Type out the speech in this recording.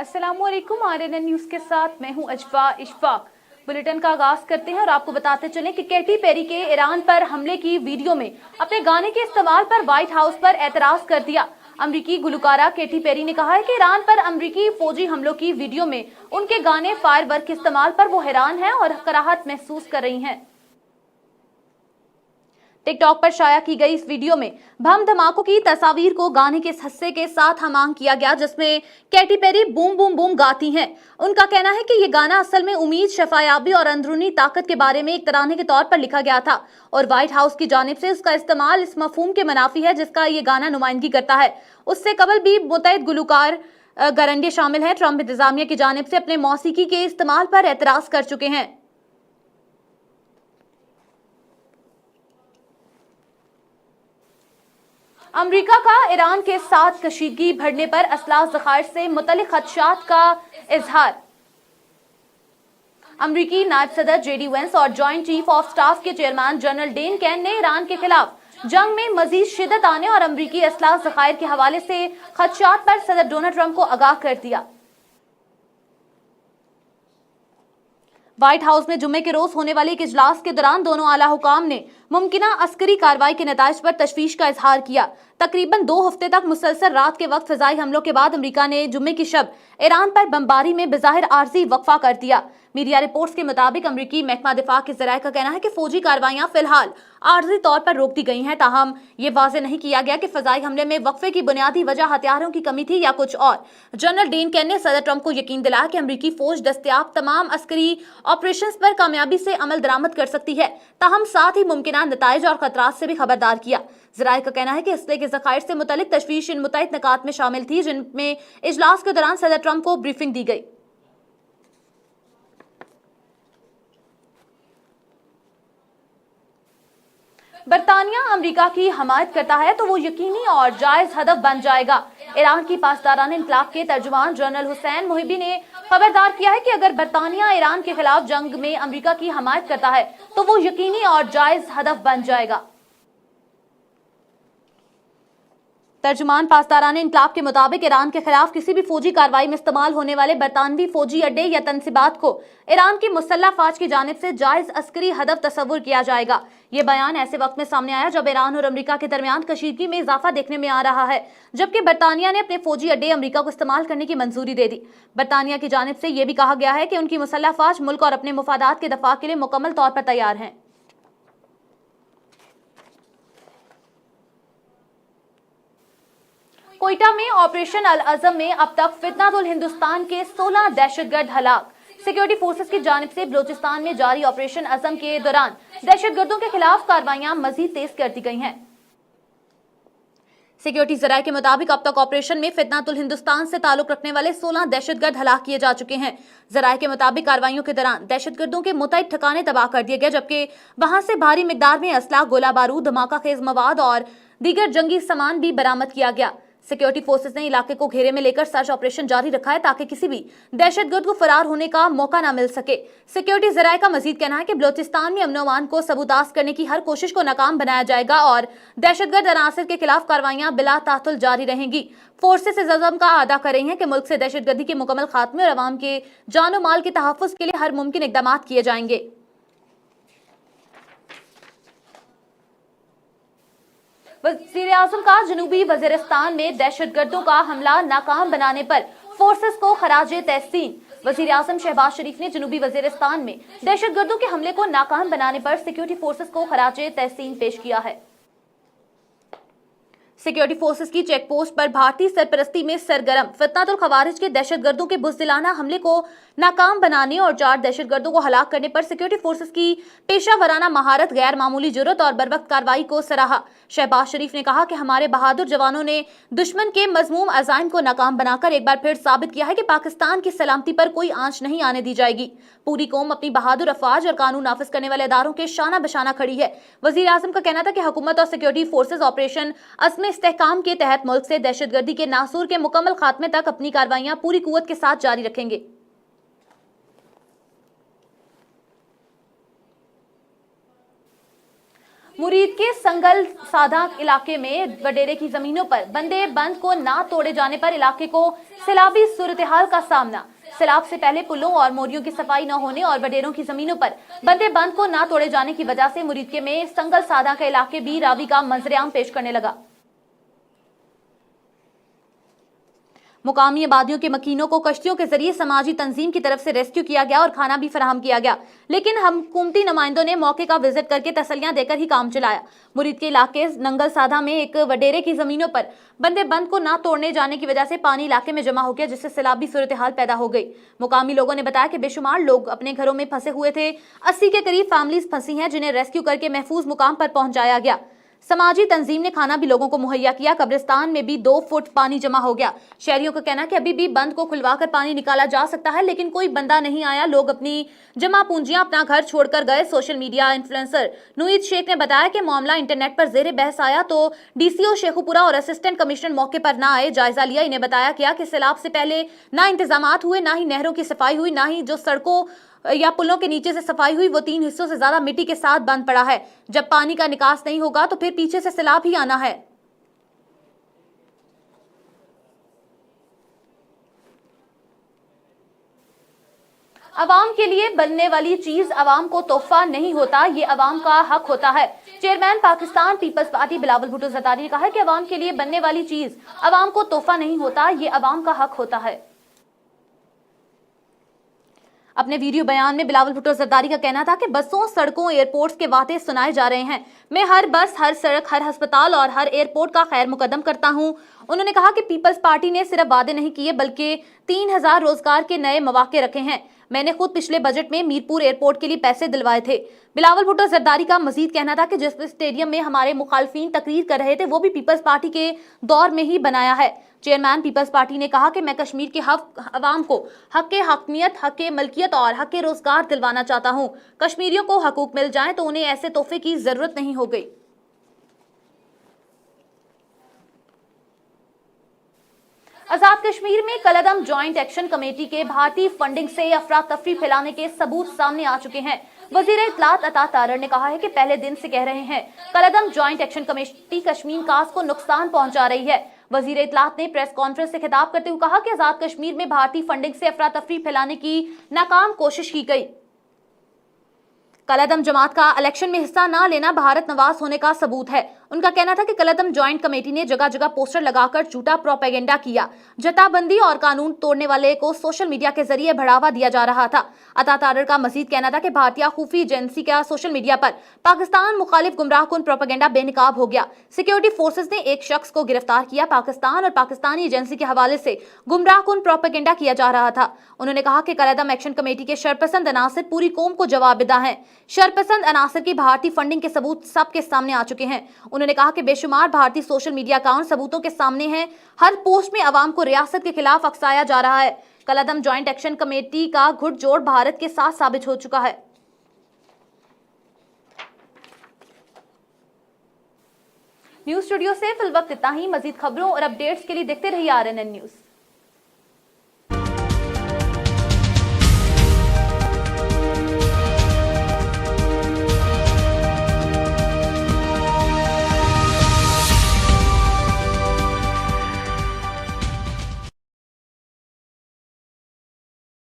अस्सलामुअलैकुम। RNN news के साथ मैं हूं अजफा इशफाक। बुलेटिन का आगाज करते हैं और आपको बताते चलें कि कैटी पेरी के ईरान पर हमले की वीडियो में अपने गाने के इस्तेमाल पर व्हाइट हाउस पर एतराज कर दिया। अमरीकी गुलकारा कैटी पेरी ने कहा है कि ईरान पर अमरीकी फौजी हमलों की वीडियो में उनके गाने फायरवर्क के इस्तेमाल पर वो हैरान है और कराहत महसूस कर रही हैं। टिकटॉक पर शाया की गई इस वीडियो में बम धमाकों की तस्वीर को गाने के इस हिस्से के साथ हमांग किया गया जिसमें Katy Perry boom boom boom गाती हैं। उनका कहना है कि ये गाना असल में उम्मीद, शफायाबी और अंदरूनी ताकत के बारे में एक तराने के तौर पर लिखा गया था और व्हाइट हाउस की जानिब से इसका इस्तेमाल इस मफहूम के मुनाफी है जिसका ये गाना नुमाइंदगी करता है। उससे कबल भी मुतैद गुलकार गरंडे शामिल हैं ट्रंप इंतजामिया की जानिब से अपने मौसीकी के इस्तेमाल पर एतराज कर चुके हैं। अमरीका का ईरान के साथ कशीदगी बढ़ने पर असलाह ज़खायर से मुतल्लिक़ खदशात का इजहार। अमरीकी नायब सदर जेडी वेंस और जॉइंट चीफ ऑफ स्टाफ के चेयरमैन जनरल डेन कैन ने ईरान के खिलाफ जंग में मजीद शिद्दत आने और अमरीकी असलाह ज़खायर के हवाले से खदशात पर सदर डोनाल्ड ट्रंप को आगाह कर दिया। व्हाइट हाउस में जुम्मे के रोज होने वाले एक इजलास के दौरान दोनों आला हुकाम ने मुमकिना अस्करी कार्रवाई के नताइज पर तशवीश का इजहार किया। तकरीबन 2 हफ्ते तक मुसलसल रात के वक्त फिजाई हमलों के बाद अमेरिका ने जुम्मे की शब ईरान पर बमबारी में बेज़ाहिर आर्जी वक्फा कर दिया। मीडिया रिपोर्ट्स के मुताबिक अमरीकी महकमा दिफा के ज़राए का कहना है कि फौजी कार्रवाइयां फिलहाल आर्जी तौर पर रोक दी गई हैं, ताहम ये वाज़ेह नहीं किया गया कि फजाई हमले में वक्फे की बुनियादी वजह हथियारों की कमी थी या कुछ और। जनरल डेन कैन ने सदर ट्रंप को यकीन दिलाया कि अमरीकी फौज दस्तयाब तमाम अस्करी ऑपरेशन पर कामयाबी से अमल दरामद कर सकती है, ताहम साथ ही मुमकिना नताइज और खतरात से भी खबरदार किया। ज़राए का कहना है कि असले के ज़खायर से मुतल्लिक तशवीश इन मुतअद्दिद निकात में शामिल थी जिनमें इजलास के दौरान सदर ट्रंप को ब्रीफिंग दी गई। बरतानिया अमेरिका की हमायत करता है तो वो यकीनी और जायज हदफ बन जाएगा। ईरान की पासदारान इनकलाब के तर्जुमान जनरल हुसैन मुहिबी ने खबरदार किया है कि अगर बरतानिया ईरान के खिलाफ जंग में अमेरिका की हमायत करता है तो वो यकीनी और जायज हदफ बन जाएगा। तर्जुमान पासदारान इनकलाब के मुताबिक ईरान के खिलाफ किसी भी फौजी कार्रवाई में इस्तेमाल होने वाले बरतानवी फौजी अड्डे या तनसीबात को ईरान की मुसल्लह फौज की जानिब से जायज अस्करी हदफ तस्वुर किया जाएगा। ये बयान ऐसे वक्त में सामने आया जब ईरान और अमेरिका के दरमियान कशीदगी में इजाफा देखने में आ रहा है, जबकि बरतानिया ने अपने फौजी अड्डे अमेरिका को इस्तेमाल करने की मंजूरी दे दी। बरतानिया की जानिब से यह भी कहा गया है कि उनकी मुसल्लह फौज मुल्क और अपने मुफादात के दफा के लिए मुकम्मल तौर पर तैयार है। कोयटा में ऑपरेशन अल अज़म में अब तक फितनातुल हिंदुस्तान के 16 दहशतगर्द हलाक। सिक्योरिटी फोर्सेस की जानिब से बलोचिस्तान में जारी ऑपरेशन अज़म के दौरान दहशतगर्दों के खिलाफ कार्रवाइयां मजीद तेज कर दी गई हैं। सिक्योरिटी जराये के मुताबिक अब तक ऑपरेशन में फितनातुल हिंदुस्तान से ताल्लुक रखने वाले 16 दहशतगर्द हलाक किए जा चुके हैं। जराये के मुताबिक कार्रवाइयों के दौरान दहशतगर्दों के मुतअद्दिद ठिकाने तबाह कर दिए गए, जबकि वहां से भारी मिकदार में असला, गोला बारूद, धमाका खेज मवाद और दीगर जंगी सामान भी बरामद किया गया। सिक्योरिटी फोर्सेस ने इलाके को घेरे में लेकर सर्च ऑपरेशन जारी रखा है ताकि किसी भी दहशतगर्द को फरार होने का मौका न मिल सके। सिक्योरिटी जराये का मजीद कहना है कि बलोचिस्तान में अमन अमान को सबूताज करने की हर कोशिश को नाकाम बनाया जाएगा और दहशतगर्द अनासर के खिलाफ कार्रवाइयां बिला तातुल जारी रहेंगी। फोर्सेस इस अज़म का अदा कर रही हैं कि मुल्क से दहशतगर्दी के मुकम्मल खात्मे और अवाम के जान माल के तहफ़्फ़ुज़ के लिए हर मुमकिन इक़दाम किए जाएंगे। वज़ीर-ए-आज़म का जनूबी वज़ीरिस्तान में दहशतगर्दों का हमला नाकाम बनाने पर फोर्सेस को खराजे तहसीन। वज़ीर-ए-आज़म शहबाज शरीफ ने जनूबी वज़ीरिस्तान में दहशतगर्दों के हमले को नाकाम बनाने पर सिक्योरिटी फोर्सेस को खराजे तहसीन पेश किया है। सिक्योरिटी फोर्सेस की चेक पोस्ट पर भारतीय सरपरस्ती में सरगर्म फितनातुल खवारिज के दहशतगर्दों के बुज़दिलाना हमले को नाकाम बनाने और 4 दहशतगर्दों को हलाक करने पर सिक्योरिटी फोर्सेस की पेशा महारत, गैर मामूली जुर्रत और बरवक्त कार्रवाई को सराहा। शहबाज शरीफ ने कहा कि हमारे बहादुर जवानों ने दुश्मन के मज़मूम अज़ाइम को नाकाम बनाकर एक बार फिर साबित किया है कि पाकिस्तान की सलामती पर कोई आंच नहीं आने दी जाएगी। पूरी कौम अपनी बहादुर अफवाज और कानून नाफिज करने वाले इदारों के शाना बशाना खड़ी है। वज़ीर आज़म का कहना था कि हुकूमत और सिक्योरिटी फोर्सेस ऑपरेशन अज़्म इस्तेहकाम के तहत मुल्क से दहशतगर्दी के नासूर के मुकम्मल खात्मे तक अपनी कार्रवाइयां पूरी कुव्वत के साथ जारी रखेंगे। मुरीद के संगल साधा इलाके में वडेरे की जमीनों पर बंदे बंद को ना तोड़े जाने पर इलाके को सैलाबी सूरत-ए-हाल का सामना। सैलाब से पहले पुलों और मोरियों की सफाई न होने और वडेरों की जमीनों पर बंदे बंद को ना तोड़े जाने की वजह से मुरीद के में संगल साधा का इलाके भी रावी का मंजर-ए-आम पेश करने लगा। मुकामी आबादियों के मकीनों को कश्तियों के जरिए समाजी तंजीम की तरफ से रेस्क्यू किया गया और खाना भी फराहम किया गया, लेकिन हुकूमती नुमाइंदों ने मौके का विजिट करके तसल्लियां देकर ही काम चलाया। मुरीद के इलाके नंगल साधा में एक वडेरे की जमीनों पर बंदे बंद को ना तोड़ने जाने की वजह से पानी इलाके में जमा हो गया, जिससे सैलाबी सूरत हाल पैदा हो गई। मुकामी लोगों ने बताया कि बेशुमार लोग अपने घरों में फंसे हुए थे। 80 के करीब फैमिलीज फंसी हैं, जिन्हें रेस्क्यू करके महफूज मुकाम पर पहुंचाया गया। समाजी तंजीम ने खाना भी लोगों को मुहैया किया। कब्रिस्तान में भी 2 फुट पानी जमा हो गया। शहरियों का कहना है कि अभी भी बंद को खुलवाकर पानी निकाला जा सकता है, लेकिन कोई बंदा नहीं आया। लोग अपनी जमा पूंजियां अपना घर छोड़कर गए। सोशल मीडिया इन्फ्लुएंसर नुईद शेख ने बताया कि मामला इंटरनेट पर जेरे बहस आया तो डीसीओ शेखुपुरा और असिस्टेंट कमिश्नर मौके पर ना आए, जायजा लिया। इन्हें बताया गया कि सैलाब से पहले ना इंतजामात हुए, ना ही नहरों की सफाई हुई, ना ही जो सड़कों या पुलों के नीचे से सफाई हुई, वो 3 हिस्सों से ज्यादा मिट्टी के साथ बंद पड़ा है। जब पानी का निकास नहीं होगा तो फिर पीछे से सैलाब ही आना है। अवाम के लिए बनने वाली चीज अवाम को तोहफा नहीं होता, ये अवाम का हक होता है। चेयरमैन पाकिस्तान पीपल्स पार्टी बिलावल भुट्टो जरदारी ने कहा है कि अवाम के लिए बनने वाली चीज अवाम को तोहफा नहीं होता, ये अवाम का हक होता है। अपने वीडियो बयान में बिलावल भुट्टो जरदारी का कहना था कि बसों, सड़कों, एयरपोर्ट्स के वादे सुनाए जा रहे हैं। मैं हर बस, हर सड़क, हर अस्पताल और हर एयरपोर्ट का खैर मुकदम करता हूं। उन्होंने कहा कि पीपल्स पार्टी ने सिर्फ वादे नहीं किए बल्कि 3000 रोजगार के नए मौके रखे हैं। मैंने खुद पिछले बजट में मीरपुर एयरपोर्ट के लिए पैसे दिलवाए थे। बिलावल भुट्टो जरदारी का मजीद कहना था कि जिस स्टेडियम में हमारे मुखालफीन तकरीर कर रहे थे वो भी पीपल्स पार्टी के दौर में ही बनाया है। चेयरमैन पीपल्स पार्टी ने कहा कि मैं कश्मीर के अवाम को हक हकमियत, हक मलकियत और हक रोजगार दिलवाना चाहता हूँ। कश्मीरियों को हकूक मिल जाए तो उन्हें ऐसे तोहफे की जरूरत नहीं हो गई। आजाद कश्मीर में कलअदम ज्वाइंट एक्शन कमेटी के भारतीय फंडिंग से अफरा तफरी फैलाने के सबूत सामने आ चुके हैं। वजीर इत्तलात अता तारर ने कहा है कि पहले दिन से कह रहे हैं कलअदम ज्वाइंट एक्शन कमेटी कश्मीर काज को नुकसान पहुंचा रही है। वजीर इत्तलात ने प्रेस कॉन्फ्रेंस से खिताब करते हुए कहा कि आजाद कश्मीर में भारतीय फंडिंग से अफरा तफरी फैलाने की नाकाम कोशिश की गई। कलअदम जमात का इलेक्शन में हिस्सा न लेना भारत नवाज होने का सबूत है। उनका कहना था कि कलअदम ज्वाइंट कमेटी ने जगह जगह पोस्टर लगाकर झूठा प्रोपेगेंडा किया। जताबंदी और कानून तोड़ने वाले को सोशल मीडिया के जरिए बढ़ावा दिया जा रहा था। अता तारर का मजीद कहना था कि भारतीय खुफी एजेंसी का सोशल मीडिया पर पाकिस्तान मुखालिफ गुमराहकुन प्रोपेगेंडा बेनकाब हो गया। सिक्योरिटी फोर्सेज ने एक शख्स को गिरफ्तार किया। पाकिस्तान और पाकिस्तानी एजेंसी के हवाले से गुमराहकुन प्रोपेगेंडा किया जा रहा था। उन्होंने कहा कि कलअदम एक्शन कमेटी के शरपसंद अनासर पूरी कौम को जवाबदेह हैं। शरपसंद अनासर की भारतीय फंडिंग के सबूत सबके सामने आ चुके हैं। उन्होंने कहा कि बेशुमार भारतीय सोशल मीडिया अकाउंट सबूतों के सामने हैं। हर पोस्ट में अवाम को रियासत के खिलाफ अकसाया जा रहा है। कलअदम ज्वाइंट एक्शन कमेटी का घुटजोड़ भारत के साथ साबित हो चुका है। न्यूज स्टूडियो से फिल वक्त इतना ही। मजीद खबरों और अपडेट्स के लिए देखते रहिए RNN न्यूज।